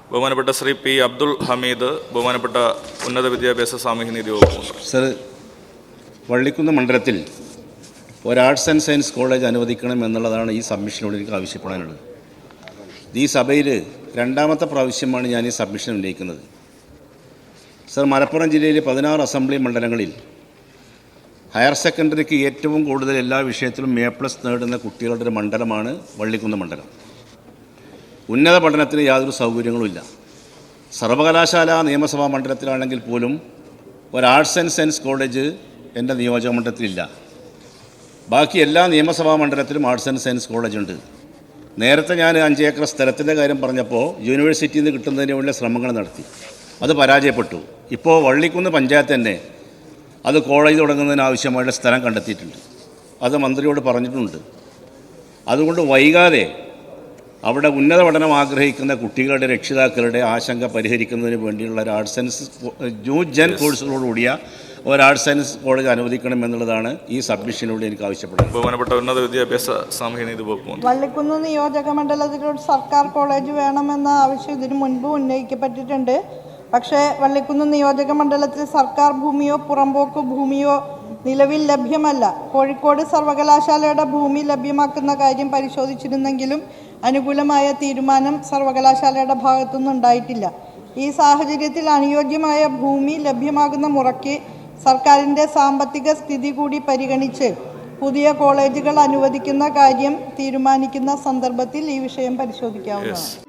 ബഹുമാനപ്പെട്ട ശ്രീ പി അബ്ദുൾ ഹമീദ്, ബഹുമാനപ്പെട്ട ഉന്നത വിദ്യാഭ്യാസ സാമൂഹ്യനീതി വകുപ്പ്. സർ, വള്ളിക്കുന്ന് മണ്ഡലത്തിൽ ഒരു ആർട്സ് ആൻഡ് സയൻസ് കോളേജ് അനുവദിക്കണം എന്നുള്ളതാണ് ഈ സബ്മിഷനോട് എനിക്ക് ആവശ്യപ്പെടാനുള്ളത്. ഈ സഭയിൽ രണ്ടാമത്തെ പ്രാവശ്യമാണ് ഞാൻ ഈ സബ്മിഷൻ ഉന്നയിക്കുന്നത്. സർ, മലപ്പുറം ജില്ലയിലെ 16 അസംബ്ലി മണ്ഡലങ്ങളിൽ ഹയർ സെക്കൻഡറിക്ക് ഏറ്റവും കൂടുതൽ എല്ലാ വിഷയത്തിലും A+ നേടുന്ന കുട്ടികളുടെ ഒരു മണ്ഡലമാണ് വള്ളിക്കുന്ന് മണ്ഡലം. ഉന്നത പഠനത്തിന് യാതൊരു സൗകര്യങ്ങളുമില്ല. സർവകലാശാല നിയമസഭാ മണ്ഡലത്തിലാണെങ്കിൽ പോലും ഒരു ആർട്സ് ആൻഡ് സയൻസ് കോളേജ് എൻ്റെ നിയോജക മണ്ഡലത്തിലില്ല. ബാക്കി എല്ലാ നിയമസഭാ മണ്ഡലത്തിലും ആർട്സ് ആൻഡ് സയൻസ് കോളേജുണ്ട്. നേരത്തെ ഞാൻ 5 ഏക്കർ സ്ഥലത്തിൻ്റെ കാര്യം പറഞ്ഞപ്പോൾ യൂണിവേഴ്സിറ്റിയിൽ നിന്ന് കിട്ടുന്നതിന് വേണ്ടി ശ്രമങ്ങൾ നടത്തി, അത് പരാജയപ്പെട്ടു. ഇപ്പോൾ വള്ളിക്കുന്ന് പഞ്ചായത്ത് തന്നെ അത് കോളേജ് തുടങ്ങുന്നതിനാവശ്യമായുള്ള സ്ഥലം കണ്ടെത്തിയിട്ടുണ്ട്. അത് മന്ത്രിയോട് പറഞ്ഞിട്ടുണ്ട്. അതുകൊണ്ട് വൈകാതെ അവിടെ ഉന്നത പഠനം ആഗ്രഹിക്കുന്ന കുട്ടികളുടെ രക്ഷിതാക്കളുടെ ആശങ്ക പരിഹരിക്കുന്നതിന് വേണ്ടിയുള്ള ഒരു ആർട്സ് സയൻസ് ജൻ കോഴ്സുകളോടുകൂടിയ ഒരു ആർട്സ് സയൻസ് കോളേജ് അനുവദിക്കണം എന്നുള്ളതാണ് ഈ സബ്മിഷനിലൂടെ എനിക്ക് ആവശ്യപ്പെടുന്നത്. ബഹുമാനപ്പെട്ട ഉന്നത വിദ്യാഭ്യാസ സാമൂഹ്യനീതി വകുപ്പ്. വള്ളിക്കുന്ന് നിയോജക മണ്ഡലത്തിൽ ഒരു സർക്കാർ കോളേജ് വേണമെന്ന ആവശ്യം ഇതിനു മുൻപ് ഉന്നയിക്കപ്പെട്ടിട്ടുണ്ട്. പക്ഷേ വള്ളിക്കുന്ന് നിയോജക മണ്ഡലത്തിൽ സർക്കാർ ഭൂമിയോ പുറമ്പോക്ക് ഭൂമിയോ നിലവിൽ ലഭ്യമല്ല. കോഴിക്കോട് സർവകലാശാലയുടെ ഭൂമി ലഭ്യമാക്കുന്ന കാര്യം പരിശോധിച്ചിരുന്നെങ്കിലും അനുകൂലമായ തീരുമാനം സർവകലാശാലയുടെ ഭാഗത്തുനിന്ന് ഉണ്ടായിട്ടില്ല. ഈ സാഹചര്യത്തിൽ അനുയോജ്യമായ ഭൂമി ലഭ്യമാകുന്ന മുറയ്ക്ക് സർക്കാരിൻ്റെ സാമ്പത്തിക സ്ഥിതി കൂടി പരിഗണിച്ച് പുതിയ കോളേജുകൾ അനുവദിക്കുന്ന കാര്യം തീരുമാനിക്കുന്ന സന്ദർഭത്തിൽ ഈ വിഷയം പരിശോധിക്കാവുന്നതാണ്.